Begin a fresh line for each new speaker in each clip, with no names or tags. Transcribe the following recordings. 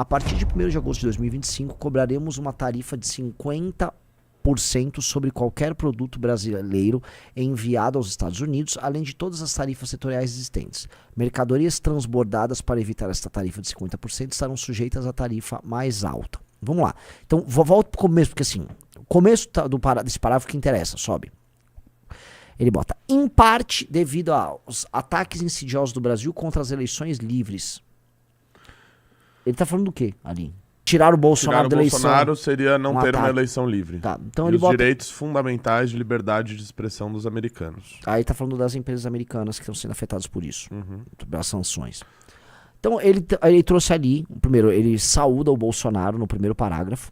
A partir de 1º de agosto de 2025, cobraremos uma tarifa de 50% sobre qualquer produto brasileiro enviado aos Estados Unidos, além de todas as tarifas setoriais existentes. Mercadorias transbordadas para evitar esta tarifa de 50% estarão sujeitas à tarifa mais alta. Vamos lá. Então, volto para o começo, porque assim, o começo desse parágrafo que interessa, sobe. Ele bota, em parte devido aos ataques insidiosos do Brasil contra as eleições livres. Ele tá falando do quê ali? Tirar o Bolsonaro da eleição.
Tirar o Bolsonaro seria não ter
ataque.
uma eleição livre.
Tá, então
e
ele
os
bota...
direitos fundamentais de liberdade de expressão dos americanos.
Aí tá falando das empresas americanas que estão sendo afetadas por isso, pelas sanções. Então ele trouxe ali, primeiro, ele saúda o Bolsonaro no primeiro parágrafo.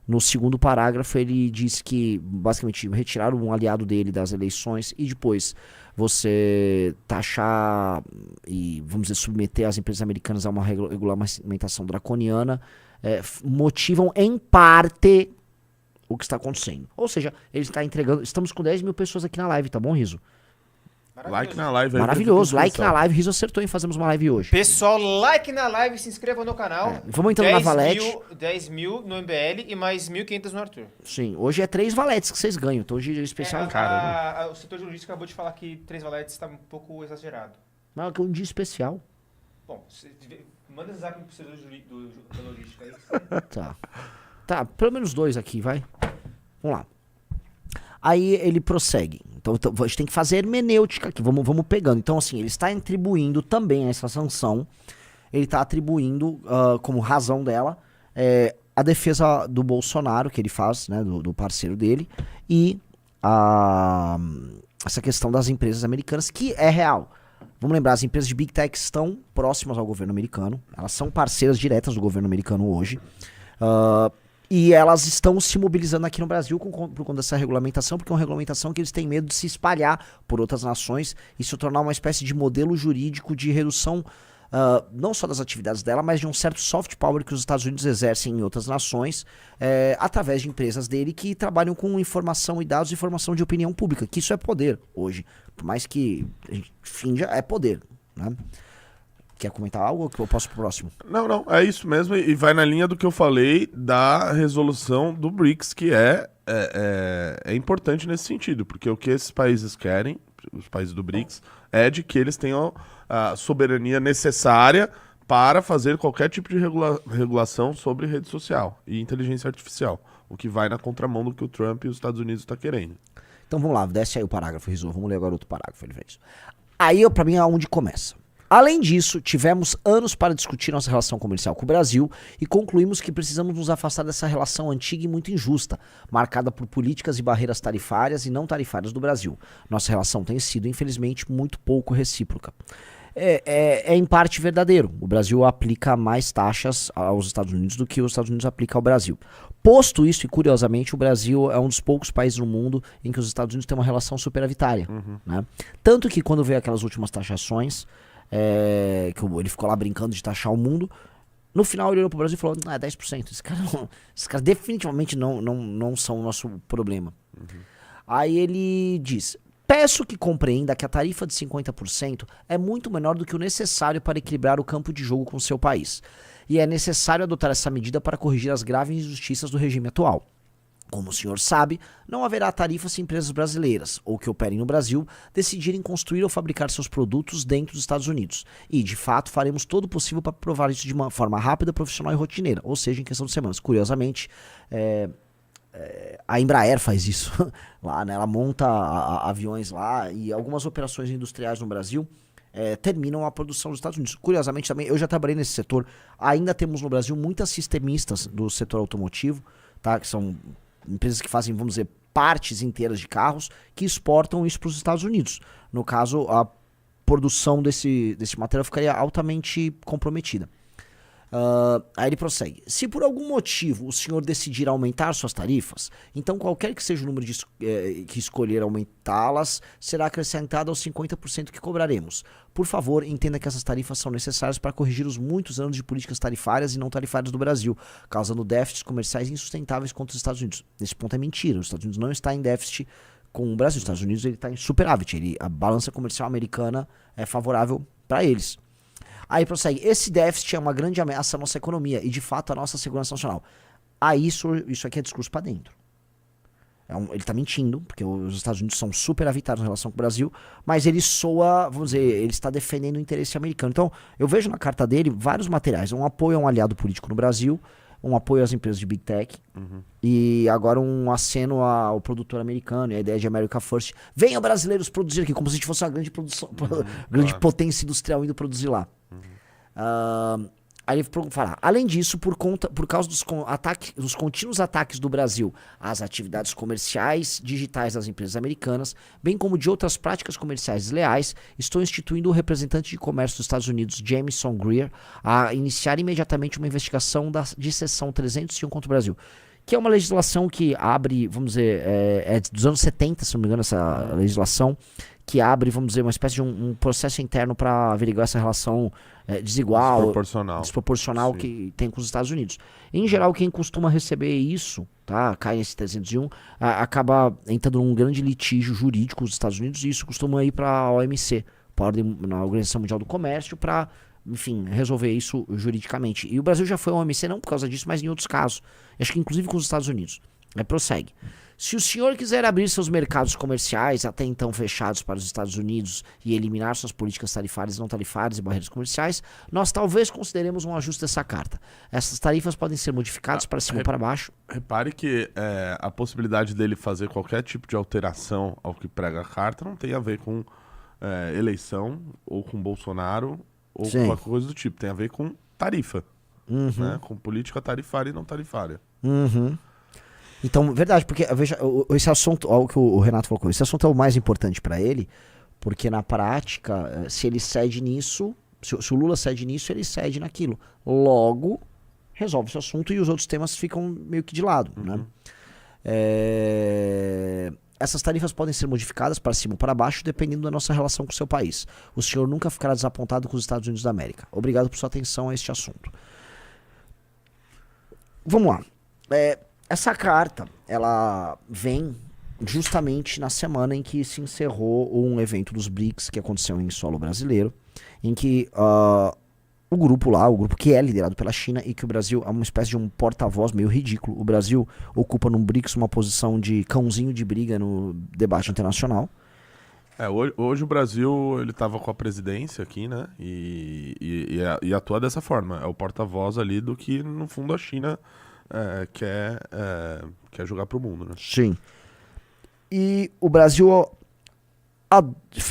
No segundo parágrafo ele diz que, basicamente, retiraram um aliado dele das eleições e depois você taxar e, vamos dizer, submeter as empresas americanas a uma regulamentação draconiana, motivam em parte o que está acontecendo. Ou seja, ele está entregando... Estamos com 10 mil pessoas aqui na live, tá bom, Riso?
Like na live.
Maravilhoso, like na live. Riso acertou em fazermos uma live hoje.
Pessoal, like na live, se inscreva no canal.
Vamos entrando na Valete.
10 mil no MBL e mais 1.500 no Arthur.
Sim, hoje é 3 valetes que vocês ganham. Então hoje é especial.
O setor jurídico acabou de falar que 3 valetes está um pouco exagerado.
Não, é um dia especial.
Bom, manda zap pro setor da logística aí.
Tá, pelo menos 2 aqui, vai. Vamos lá. Aí ele prossegue. Então a gente tem que fazer hermenêutica aqui. Vamos pegando. Então, assim, ele está atribuindo também essa sanção. Ele está atribuindo como razão dela a defesa do Bolsonaro, que ele faz, né, do parceiro dele, e essa questão das empresas americanas, que é real. Vamos lembrar, as empresas de Big Tech estão próximas ao governo americano. Elas são parceiras diretas do governo americano hoje. E elas estão se mobilizando aqui no Brasil por conta dessa regulamentação, porque é uma regulamentação que eles têm medo de se espalhar por outras nações e se tornar uma espécie de modelo jurídico de redução, não só das atividades dela, mas de um certo soft power que os Estados Unidos exercem em outras nações, através de empresas dele que trabalham com informação e dados e formação de opinião pública, que isso é poder hoje. Por mais que a gente finja, é poder, né? Quer comentar algo ou que eu posso pro próximo?
Não, é isso mesmo, e vai na linha do que eu falei da resolução do BRICS, que é importante nesse sentido, porque o que esses países querem, os países do BRICS, é de que eles tenham a soberania necessária para fazer qualquer tipo de regulação sobre rede social e inteligência artificial, o que vai na contramão do que o Trump e os Estados Unidos estão querendo.
Então vamos lá, desce aí o parágrafo, Rizzo. Vamos ler agora outro parágrafo. Ele fez. Aí, pra mim, é onde começa. Além disso, tivemos anos para discutir nossa relação comercial com o Brasil e concluímos que precisamos nos afastar dessa relação antiga e muito injusta, marcada por políticas e barreiras tarifárias e não tarifárias do Brasil. Nossa relação tem sido, infelizmente, muito pouco recíproca. É em parte verdadeiro. O Brasil aplica mais taxas aos Estados Unidos do que os Estados Unidos aplicam ao Brasil. Posto isso, e curiosamente, o Brasil é um dos poucos países no mundo em que os Estados Unidos têm uma relação superavitária. Né? Tanto que quando veio aquelas últimas taxações, que ele ficou lá brincando de taxar o mundo, no final ele olhou pro Brasil e falou, 10%, esses caras definitivamente não são o nosso problema. Aí ele diz, peço que compreenda que a tarifa de 50% é muito menor do que o necessário para equilibrar o campo de jogo com o seu país, e é necessário adotar essa medida para corrigir as graves injustiças do regime atual. Como o senhor sabe, não haverá tarifa se empresas brasileiras, ou que operem no Brasil, decidirem construir ou fabricar seus produtos dentro dos Estados Unidos. E, de fato, faremos todo o possível para provar isso de uma forma rápida, profissional e rotineira, ou seja, em questão de semanas. Curiosamente, a Embraer faz isso lá, né? Ela monta aviões lá e algumas operações industriais no Brasil terminam a produção dos Estados Unidos. Curiosamente também, eu já trabalhei nesse setor, ainda temos no Brasil muitas sistemistas do setor automotivo, tá? Que são empresas que fazem, vamos dizer, partes inteiras de carros que exportam isso para os Estados Unidos. No caso, a produção desse material ficaria altamente comprometida. Aí ele prossegue. Se por algum motivo o senhor decidir aumentar suas tarifas, então qualquer que seja o número que escolher aumentá-las, será acrescentado aos 50% que cobraremos. Por favor, entenda que essas tarifas são necessárias para corrigir os muitos anos de políticas tarifárias e não tarifárias do Brasil, causando déficits comerciais insustentáveis contra os Estados Unidos. Nesse ponto é mentira. Os Estados Unidos não está em déficit com o Brasil. Os Estados Unidos está em superávit. A balança comercial americana é favorável para eles. Aí prossegue, esse déficit é uma grande ameaça à nossa economia e de fato à nossa segurança nacional. Aí isso aqui é discurso pra dentro. Ele tá mentindo, porque os Estados Unidos são super avitados em relação com o Brasil, mas ele soa, vamos dizer, ele está defendendo o interesse americano. Então, eu vejo na carta dele vários materiais, um apoio a um aliado político no Brasil, um apoio às empresas de Big Tech, e agora um aceno ao produtor americano, e a ideia de America First. Venham brasileiros produzir aqui, como se a gente fosse uma grande produção, grande potência industrial indo produzir lá. Aí ele fala, além disso, por causa dos contínuos ataques do Brasil às atividades comerciais digitais das empresas americanas, bem como de outras práticas comerciais desleais, estou instituindo o representante de comércio dos Estados Unidos, Jameson Greer, a iniciar imediatamente uma investigação de seção 301 contra o Brasil. Que é uma legislação que abre, vamos dizer, é dos anos 70, se não me engano, essa legislação, que abre, vamos dizer, uma espécie de um processo interno para averiguar essa relação desigual, desproporcional que tem com os Estados Unidos. Em geral, quem costuma receber isso, tá, cai nesse 301, acaba entrando num grande litígio jurídico com os Estados Unidos, e isso costuma ir para a OMC, na Organização Mundial do Comércio, para, enfim, resolver isso juridicamente. E o Brasil já foi ao OMC não por causa disso, mas em outros casos. Acho que inclusive com os Estados Unidos. Prossegue. Se o senhor quiser abrir seus mercados comerciais, até então fechados para os Estados Unidos, e eliminar suas políticas tarifárias e não tarifárias e barreiras comerciais, nós talvez consideremos um ajuste dessa carta. Essas tarifas podem ser modificadas para cima ou para baixo.
Repare que a possibilidade dele fazer qualquer tipo de alteração ao que prega a carta não tem a ver com eleição, ou com Bolsonaro, ou com qualquer coisa do tipo. Tem a ver com tarifa, né? Com política tarifária e não tarifária.
Então, verdade, porque veja, esse assunto, o que o Renato colocou, esse assunto é o mais importante para ele, porque na prática, se ele cede nisso, se o Lula cede nisso, ele cede naquilo. Logo, resolve esse assunto e os outros temas ficam meio que de lado, né? Essas tarifas podem ser modificadas para cima ou para baixo, dependendo da nossa relação com o seu país. O senhor nunca ficará desapontado com os Estados Unidos da América. Obrigado por sua atenção a este assunto. Vamos lá. Essa carta, ela vem justamente na semana em que se encerrou um evento dos BRICS que aconteceu em solo brasileiro, em que o grupo que é liderado pela China e que o Brasil é uma espécie de um porta-voz meio ridículo. O Brasil ocupa no BRICS uma posição de cãozinho de briga no debate internacional.
Hoje o Brasil ele estava com a presidência aqui, né? E atua dessa forma. É o porta-voz ali do que, no fundo, a China quer jogar pro mundo, né?
Sim. E o Brasil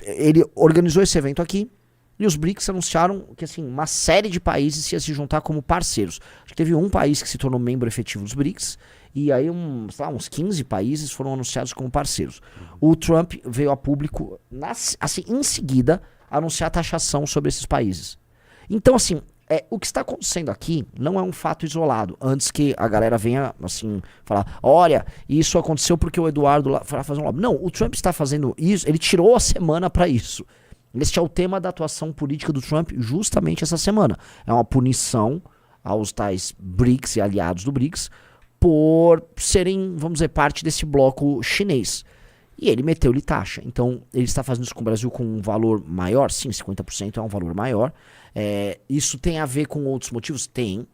ele organizou esse evento aqui e os BRICS anunciaram que assim, uma série de países ia se juntar como parceiros. Acho que teve um país que se tornou membro efetivo dos BRICS e aí uns 15 países foram anunciados como parceiros. O Trump veio a público assim, em seguida anunciar a taxação sobre esses países. Então assim, o que está acontecendo aqui não é um fato isolado. Antes que a galera venha assim falar, olha, isso aconteceu porque o Eduardo lá foi fazer um lobby. Não, o Trump está fazendo isso, ele tirou a semana para isso. Este é o tema da atuação política do Trump justamente essa semana. É uma punição aos tais BRICS e aliados do BRICS por serem, vamos dizer, parte desse bloco chinês. E ele meteu-lhe taxa. Então, ele está fazendo isso com o Brasil com um valor maior? Sim, 50% é um valor maior. Isso tem a ver com outros motivos? Tem.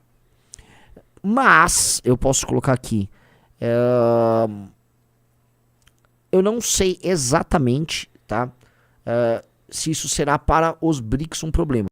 Mas, eu posso colocar aqui, eu não sei exatamente, tá, se isso será para os BRICS um problema.